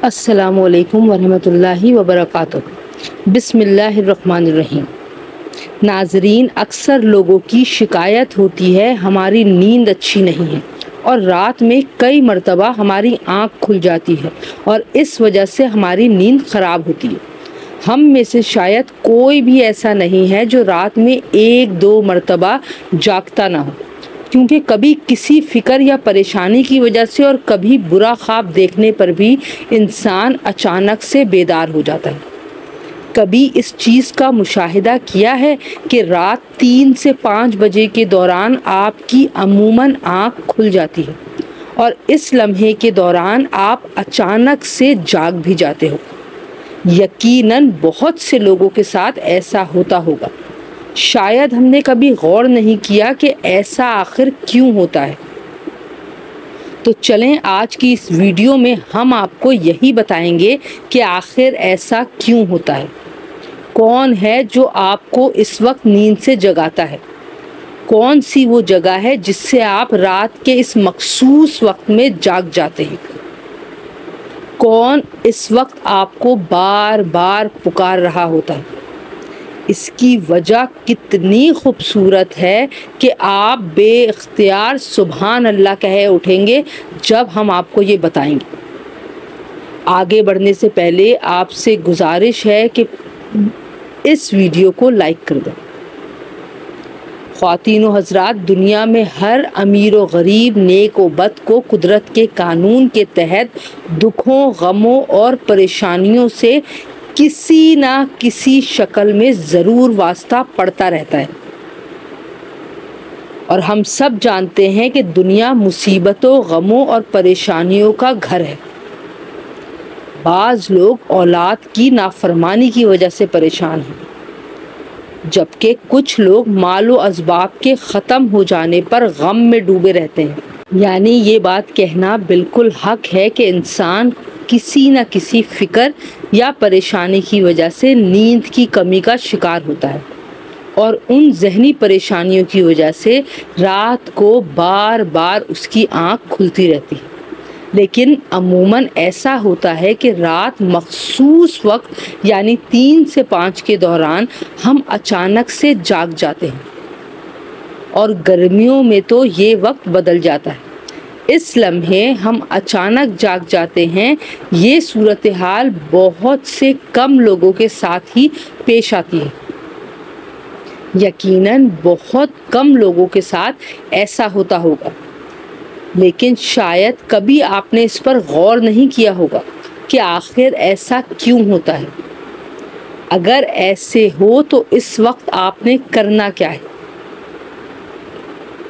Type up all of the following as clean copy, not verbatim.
السلام علیکم ورحمۃ اللہ وبرکاتہ۔ بسم اللہ الرحمن الرحیم۔ ناظرین، اکثر لوگوں کی شکایت ہوتی ہے ہماری نیند اچھی نہیں ہے اور رات میں کئی مرتبہ ہماری آنکھ کھل جاتی ہے اور اس وجہ سے ہماری نیند خراب ہوتی ہے۔ ہم میں سے شاید کوئی بھی ایسا نہیں ہے جو رات میں 1-2 مرتبہ جاگتا نہ ہو، کیونکہ کبھی کسی فکر یا پریشانی کی وجہ سے اور کبھی برا خواب دیکھنے پر بھی انسان اچانک سے بیدار ہو جاتا ہے۔ کبھی اس چیز کا مشاہدہ کیا ہے کہ رات 3 سے 5 بجے کے دوران آپ کی عموماً آنکھ کھل جاتی ہے اور اس لمحے کے دوران آپ اچانک سے جاگ بھی جاتے ہو۔ یقیناً بہت سے لوگوں کے ساتھ ایسا ہوتا ہوگا۔ شاید ہم نے کبھی غور نہیں کیا کہ ایسا آخر کیوں ہوتا ہے۔ تو چلیں آج کی اس ویڈیو میں ہم آپ کو یہی بتائیں گے کہ آخر ایسا کیوں ہوتا ہے، کون ہے جو آپ کو اس وقت نیند سے جگاتا ہے، کون سی وہ جگہ ہے جس سے آپ رات کے اس مخصوص وقت میں جاگ جاتے ہیں، کون اس وقت آپ کو بار بار پکار رہا ہوتا ہے۔ اس کی وجہ کتنی خوبصورت ہے کہ آپ بے اختیار سبحان اللہ کہے اٹھیں گے جب ہم آپ کو یہ بتائیں گے۔ آگے بڑھنے سے پہلے آپ سے گزارش ہے کہ اس ویڈیو کو لائک کر دیں۔ خواتین و حضرات، دنیا میں ہر امیر و غریب، نیک و بد کو قدرت کے قانون کے تحت دکھوں، غموں اور پریشانیوں سے کسی نہ کسی شکل میں ضرور واسطہ پڑتا رہتا ہے، اور ہم سب جانتے ہیں کہ دنیا مصیبتوں، غموں اور پریشانیوں کا گھر ہے۔ بعض لوگ اولاد کی نافرمانی کی وجہ سے پریشان ہیں، جبکہ کچھ لوگ مال و اسباب کے ختم ہو جانے پر غم میں ڈوبے رہتے ہیں۔ یعنی یہ بات کہنا بالکل حق ہے کہ انسان کسی نہ کسی فکر یا پریشانی کی وجہ سے نیند کی کمی کا شکار ہوتا ہے، اور ان ذہنی پریشانیوں کی وجہ سے رات کو بار بار اس کی آنکھ کھلتی رہتی ہے۔ لیکن عموماً ایسا ہوتا ہے کہ رات مخصوص وقت یعنی 3 سے 5 کے دوران ہم اچانک سے جاگ جاتے ہیں، اور گرمیوں میں تو یہ وقت بدل جاتا ہے۔ اس لمحے ہم اچانک جاگ جاتے ہیں۔ یہ صورتحال بہت سے کم لوگوں کے ساتھ ہی پیش آتی ہے۔ یقیناً بہت کم لوگوں کے ساتھ ایسا ہوتا ہوگا، لیکن شاید کبھی آپ نے اس پر غور نہیں کیا ہوگا کہ آخر ایسا کیوں ہوتا ہے۔ اگر ایسے ہو تو اس وقت آپ نے کرنا کیا ہے؟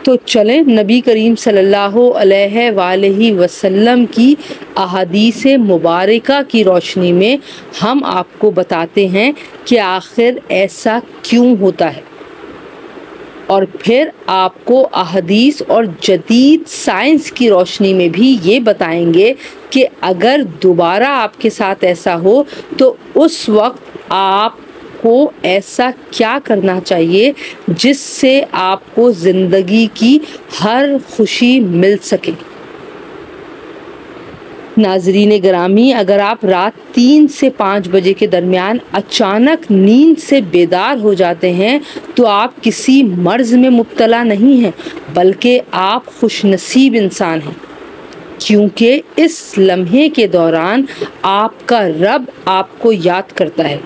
تو چلیں نبی کریم صلی اللہ علیہ وآلہ وسلم کی احادیث مبارکہ کی روشنی میں ہم آپ کو بتاتے ہیں کہ آخر ایسا کیوں ہوتا ہے، اور پھر آپ کو احادیث اور جدید سائنس کی روشنی میں بھی یہ بتائیں گے کہ اگر دوبارہ آپ کے ساتھ ایسا ہو تو اس وقت آپ کو ایسا کیا کرنا چاہیے جس سے آپ کو زندگی کی ہر خوشی مل سکے۔ ناظرین گرامی، اگر آپ رات 3 سے 5 بجے کے درمیان اچانک نیند سے بیدار ہو جاتے ہیں تو آپ کسی مرض میں مبتلا نہیں ہیں، بلکہ آپ خوش نصیب انسان ہیں، کیونکہ اس لمحے کے دوران آپ کا رب آپ کو یاد کرتا ہے۔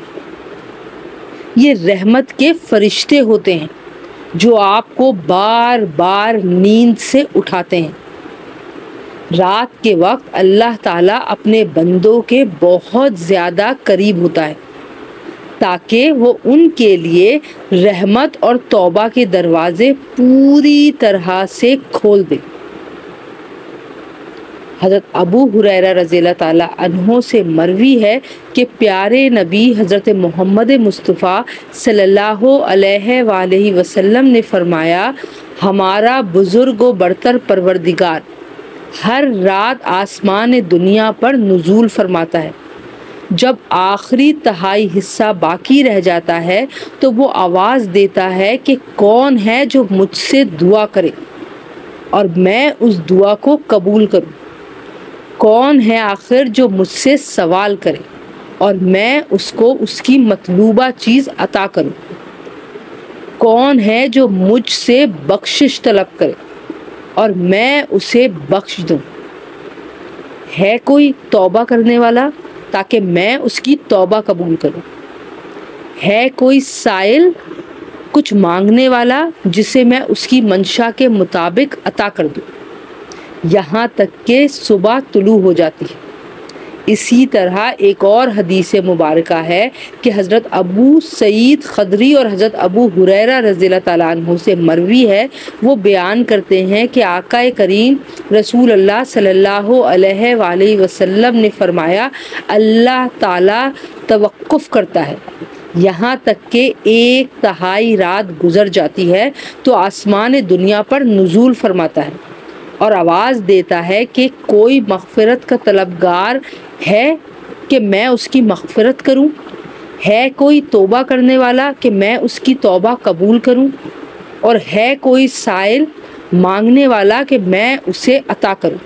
یہ رحمت کے فرشتے ہوتے ہیں جو آپ کو بار بار نیند سے اٹھاتے ہیں۔ رات کے وقت اللہ تعالیٰ اپنے بندوں کے بہت زیادہ قریب ہوتا ہے تاکہ وہ ان کے لیے رحمت اور توبہ کے دروازے پوری طرح سے کھول دے۔ حضرت ابو ہریرہ رضی اللہ تعالیٰ عنہ سے مروی ہے کہ پیارے نبی حضرت محمد مصطفیٰ صلی اللہ علیہ وآلہ وسلم نے فرمایا، ہمارا بزرگ و برتر پروردگار ہر رات آسمان دنیا پر نزول فرماتا ہے۔ جب آخری تہائی حصہ باقی رہ جاتا ہے تو وہ آواز دیتا ہے کہ کون ہے جو مجھ سے دعا کرے اور میں اس دعا کو قبول کروں، کون ہے آخر جو مجھ سے سوال کرے اور میں اس کو اس کی مطلوبہ چیز عطا کروں؟ کون ہے جو مجھ سے بخشش طلب کرے اور میں اسے بخش دوں؟ ہے کوئی توبہ کرنے والا تاکہ میں اس کی توبہ قبول کروں؟ ہے کوئی سائل کچھ مانگنے والا جسے میں اس کی منشا کے مطابق عطا کر دوں، یہاں تک کہ صبح طلوع ہو جاتی ہے۔ اسی طرح ایک اور حدیث مبارکہ ہے کہ حضرت ابو سعید خدری اور حضرت ابو ہریرہ رضی اللہ تعالیٰ عنہ سے مروی ہے، وہ بیان کرتے ہیں کہ آقا کریم رسول اللہ صلی اللہ علیہ وآلہ وسلم نے فرمایا، اللہ تعالیٰ توقف کرتا ہے یہاں تک کہ 1/3 رات گزر جاتی ہے تو آسمان دنیا پر نزول فرماتا ہے اور آواز دیتا ہے کہ کوئی مغفرت کا طلبگار ہے کہ میں اس کی مغفرت کروں؟ ہے کوئی توبہ کرنے والا کہ میں اس کی توبہ قبول کروں؟ اور ہے کوئی سائل مانگنے والا کہ میں اسے عطا کروں؟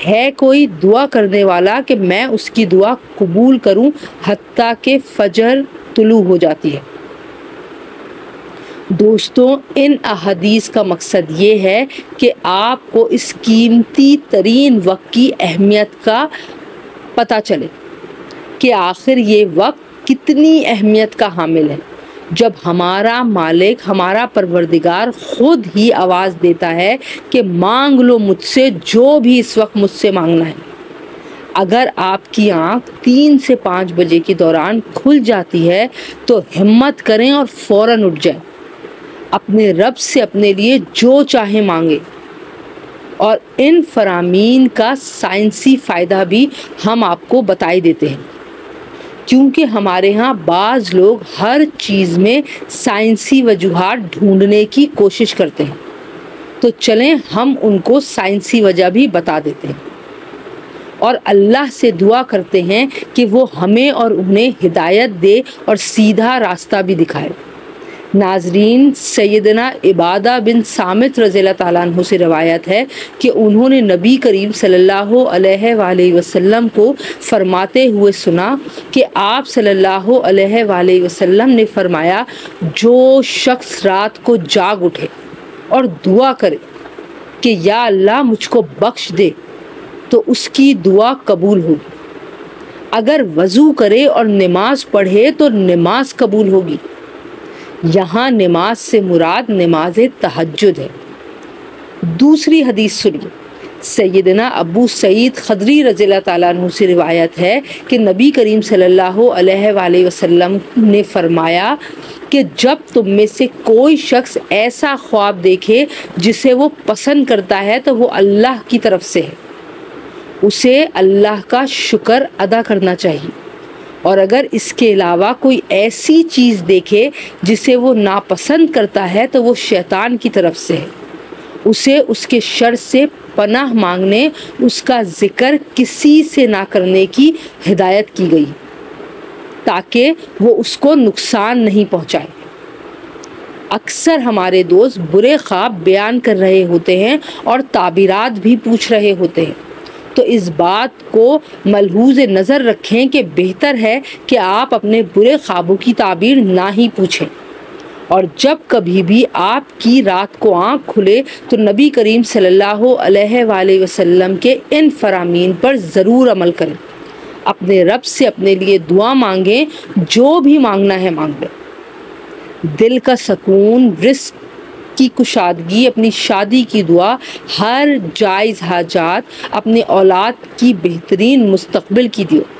ہے کوئی دعا کرنے والا کہ میں اس کی دعا قبول کروں حتیٰ کہ فجر طلوع ہو جاتی ہے۔ دوستوں، ان احادیث کا مقصد یہ ہے کہ آپ کو اس قیمتی ترین وقت کی اہمیت کا پتہ چلے کہ آخر یہ وقت کتنی اہمیت کا حامل ہے، جب ہمارا مالک، ہمارا پروردگار خود ہی آواز دیتا ہے کہ مانگ لو مجھ سے جو بھی اس وقت مجھ سے مانگنا ہے۔ اگر آپ کی آنکھ 3 سے 5 بجے کے دوران کھل جاتی ہے تو ہمت کریں اور فوراً اٹھ جائیں، اپنے رب سے اپنے لیے جو چاہے مانگے۔ اور ان فرامین کا سائنسی فائدہ بھی ہم آپ کو بتائی دیتے ہیں، کیونکہ ہمارے ہاں بعض لوگ ہر چیز میں سائنسی وجوہات ڈھونڈنے کی کوشش کرتے ہیں، تو چلیں ہم ان کو سائنسی وجہ بھی بتا دیتے ہیں اور اللہ سے دعا کرتے ہیں کہ وہ ہمیں اور انہیں ہدایت دے اور سیدھا راستہ بھی دکھائے۔ ناظرین، سیدنا عبادہ بن صامت رضی اللہ تعالیٰ عنہ سے روایت ہے کہ انہوں نے نبی کریم صلی اللہ علیہ وآلہ وسلم کو فرماتے ہوئے سنا کہ آپ صلی اللہ علیہ وآلہ وسلم نے فرمایا، جو شخص رات کو جاگ اٹھے اور دعا کرے کہ یا اللہ مجھ کو بخش دے تو اس کی دعا قبول ہوگی۔ اگر وضو کرے اور نماز پڑھے تو نماز قبول ہوگی۔ یہاں نماز سے مراد نماز تہجد ہے۔ دوسری حدیث سنیے، سیدنا ابو سعید خدری رضی اللہ تعالیٰ عنہ سے روایت ہے کہ نبی کریم صلی اللہ علیہ وآلہ وسلم نے فرمایا کہ جب تم میں سے کوئی شخص ایسا خواب دیکھے جسے وہ پسند کرتا ہے تو وہ اللہ کی طرف سے ہے، اسے اللہ کا شکر ادا کرنا چاہیے، اور اگر اس کے علاوہ کوئی ایسی چیز دیکھے جسے وہ ناپسند کرتا ہے تو وہ شیطان کی طرف سے ہے، اسے اس کے شر سے پناہ مانگنے، اس کا ذکر کسی سے نہ کرنے کی ہدایت کی گئی تاکہ وہ اس کو نقصان نہیں پہنچائے۔ اکثر ہمارے دوست برے خواب بیان کر رہے ہوتے ہیں اور تعبیرات بھی پوچھ رہے ہوتے ہیں، تو اس بات کو ملحوظ نظر رکھیں کہ بہتر ہے کہ آپ اپنے برے خوابوں کی تعبیر نہ ہی پوچھیں، اور جب کبھی بھی آپ کی رات کو آنکھ کھلے تو نبی کریم صلی اللہ علیہ وآلہ وسلم کے ان فرامین پر ضرور عمل کریں۔ اپنے رب سے اپنے لیے دعا مانگیں، جو بھی مانگنا ہے مانگ لیں۔ دل کا سکون، رزق کی کشادگی، اپنی شادی کی دعا، ہر جائز حاجات، اپنے اولاد کی بہترین مستقبل کی دعا۔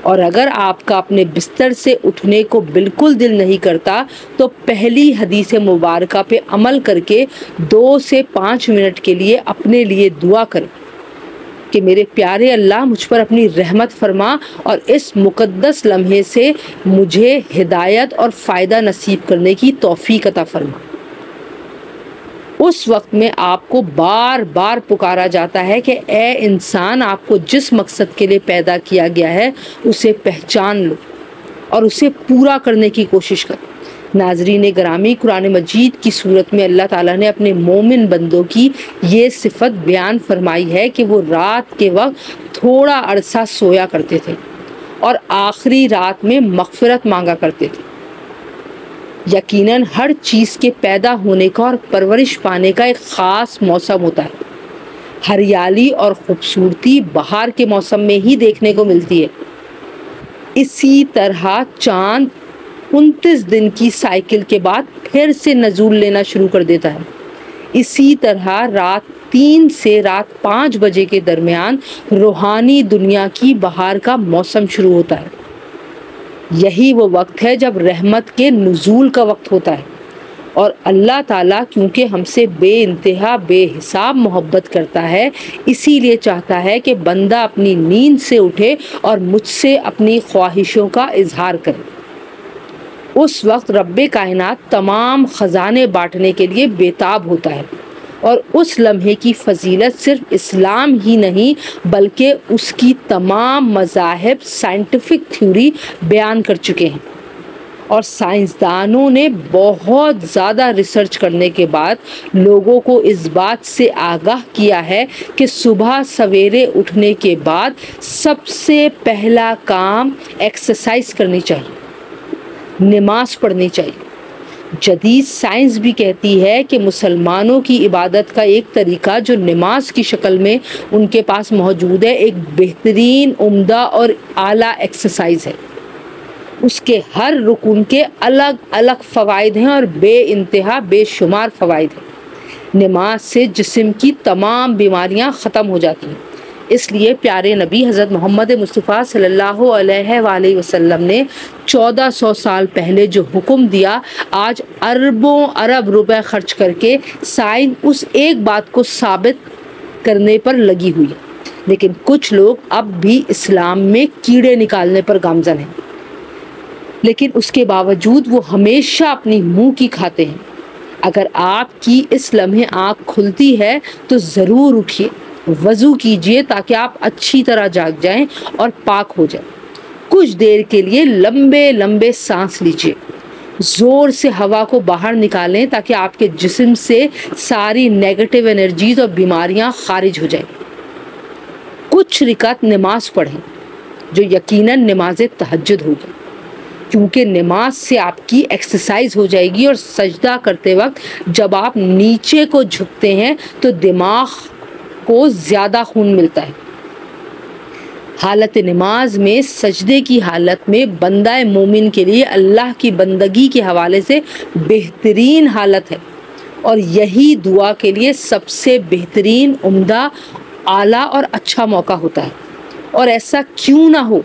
اور اگر آپ کا اپنے بستر سے اٹھنے کو بالکل دل نہیں کرتا تو پہلی حدیث مبارکہ پہ عمل کر کے 2 سے 5 منٹ کے لیے اپنے لیے دعا کریں کہ میرے پیارے اللہ مجھ پر اپنی رحمت فرما اور اس مقدس لمحے سے مجھے ہدایت اور فائدہ نصیب کرنے کی توفیق عطا فرما۔ اس وقت میں آپ کو بار بار پکارا جاتا ہے کہ اے انسان، آپ کو جس مقصد کے لیے پیدا کیا گیا ہے اسے پہچان لو اور اسے پورا کرنے کی کوشش کرو۔ ناظرین گرامی، قرآن مجید کی صورت میں اللہ تعالیٰ نے اپنے مومن بندوں کی یہ صفت بیان فرمائی ہے کہ وہ رات کے وقت تھوڑا عرصہ سویا کرتے تھے اور آخری رات میں مغفرت مانگا کرتے تھے۔ یقیناً ہر چیز کے پیدا ہونے کا اور پرورش پانے کا ایک خاص موسم ہوتا ہے۔ ہریالی اور خوبصورتی بہار کے موسم میں ہی دیکھنے کو ملتی ہے۔ اسی طرح چاند 29 دن کی سائیکل کے بعد پھر سے نزول لینا شروع کر دیتا ہے۔ اسی طرح رات 3 سے رات 5 بجے کے درمیان روحانی دنیا کی بہار کا موسم شروع ہوتا ہے۔ یہی وہ وقت ہے جب رحمت کے نزول کا وقت ہوتا ہے، اور اللہ تعالیٰ کیونکہ ہم سے بے انتہا بے حساب محبت کرتا ہے، اسی لیے چاہتا ہے کہ بندہ اپنی نیند سے اٹھے اور مجھ سے اپنی خواہشوں کا اظہار کرے۔ اس وقت رب کائنات تمام خزانے بانٹنے کے لیے بےتاب ہوتا ہے، اور اس لمحے کی فضیلت صرف اسلام ہی نہیں بلکہ اس کی تمام مذاہب سائنٹیفک تھیوری بیان کر چکے ہیں، اور سائنسدانوں نے بہت زیادہ ریسرچ کرنے کے بعد لوگوں کو اس بات سے آگاہ کیا ہے کہ صبح سویرے اٹھنے کے بعد سب سے پہلا کام ایکسرسائز کرنی چاہیے، نماز پڑھنی چاہیے۔ جدید سائنس بھی کہتی ہے کہ مسلمانوں کی عبادت کا ایک طریقہ جو نماز کی شکل میں ان کے پاس موجود ہے، ایک بہترین، عمدہ اور اعلیٰ ایکسرسائز ہے۔ اس کے ہر رکن کے الگ الگ فوائد ہیں اور بے انتہا بے شمار فوائد ہیں۔ نماز سے جسم کی تمام بیماریاں ختم ہو جاتی ہیں۔ اس لیے پیارے نبی حضرت محمد مصطفیٰ صلی اللہ علیہ وآلہ وسلم نے 1400 سال پہلے جو حکم دیا، آج اربوں ارب روپے خرچ کر کے سائنس اس ایک بات کو ثابت کرنے پر لگی ہوئی ہے، لیکن کچھ لوگ اب بھی اسلام میں کیڑے نکالنے پر گامزن ہیں، لیکن اس کے باوجود وہ ہمیشہ اپنی منہ کی کھاتے ہیں۔ اگر آپ کی اس لمحے آنکھ کھلتی ہے تو ضرور اٹھیے، وضو کیجئے تاکہ آپ اچھی طرح جاگ جائیں اور پاک ہو جائیں۔ کچھ دیر کے لیے لمبے لمبے سانس لیجئے، زور سے ہوا کو باہر نکالیں تاکہ آپ کے جسم سے ساری نیگیٹو انرجیز اور بیماریاں خارج ہو جائیں۔ کچھ رکعت نماز پڑھیں جو یقیناً نماز تہجد ہوگی، کیونکہ نماز سے آپ کی ایکسرسائز ہو جائے گی، اور سجدہ کرتے وقت جب آپ نیچے کو جھکتے ہیں تو دماغ کو زیادہ خون ملتا ہے۔ حالت نماز میں سجدے کی حالت میں بندہ مومن کے لیے اللہ کی بندگی کے حوالے سے بہترین حالت ہے، اور یہی دعا کے لیے سب سے بہترین، عمدہ، اعلیٰ اور اچھا موقع ہوتا ہے۔ اور ایسا کیوں نہ ہو،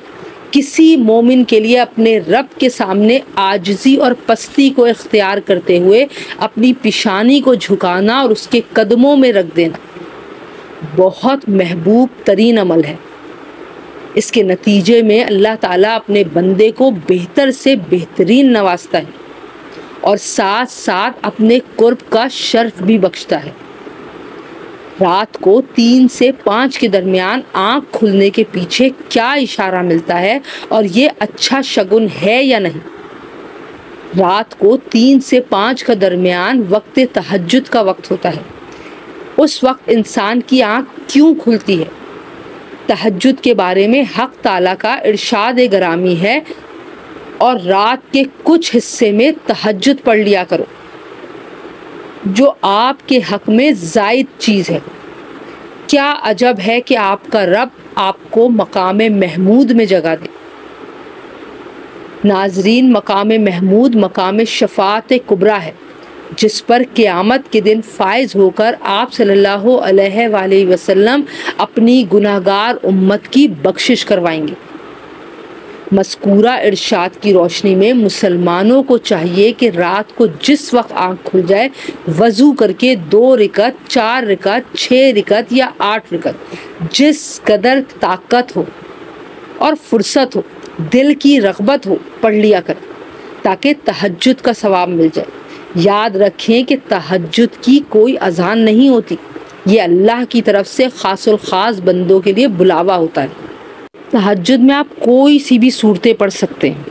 کسی مومن کے لیے اپنے رب کے سامنے عاجزی اور پستی کو اختیار کرتے ہوئے اپنی پیشانی کو جھکانا اور اس کے قدموں میں رکھ دینا بہت محبوب ترین عمل ہے۔ اس کے نتیجے میں اللہ تعالیٰ اپنے بندے کو بہتر سے بہترین نوازتا ہے، اور ساتھ ساتھ اپنے قرب کا شرف بھی بخشتا ہے۔ رات کو 3 سے 5 کے درمیان آنکھ کھلنے کے پیچھے کیا اشارہ ملتا ہے، اور یہ اچھا شگن ہے یا نہیں؟ رات کو 3 سے 5 کا درمیان وقت تہجد کا وقت ہوتا ہے۔ اس وقت انسان کی آنکھ کیوں کھلتی ہے؟ تہجد کے بارے میں حق تعالیٰ کا ارشاد گرامی ہے، اور رات کے کچھ حصے میں تہجد پڑھ لیا کرو، جو آپ کے حق میں زائد چیز ہے۔ کیا عجب ہے کہ آپ کا رب آپ کو مقام محمود میں جگہ دے۔ ناظرین، مقام محمود مقام شفاعت کبریٰ ہے، جس پر قیامت کے دن فائز ہو کر آپ صلی اللہ علیہ وآلہ وسلم اپنی گناہگار امت کی بخشش کروائیں گے۔ مذکورہ ارشاد کی روشنی میں مسلمانوں کو چاہیے کہ رات کو جس وقت آنکھ کھل جائے وضو کر کے 2 رکعت، 4 رکعت، 6 رکعت یا 8 رکعت، جس قدر طاقت ہو اور فرصت ہو، دل کی رغبت ہو، پڑھ لیا کر، تاکہ تہجد کا ثواب مل جائے۔ یاد رکھیں کہ تہجد کی کوئی اذان نہیں ہوتی، یہ اللہ کی طرف سے خاص الخاص بندوں کے لیے بلاوا ہوتا ہے۔ تہجد میں آپ کوئی سی بھی صورتیں پڑھ سکتے ہیں،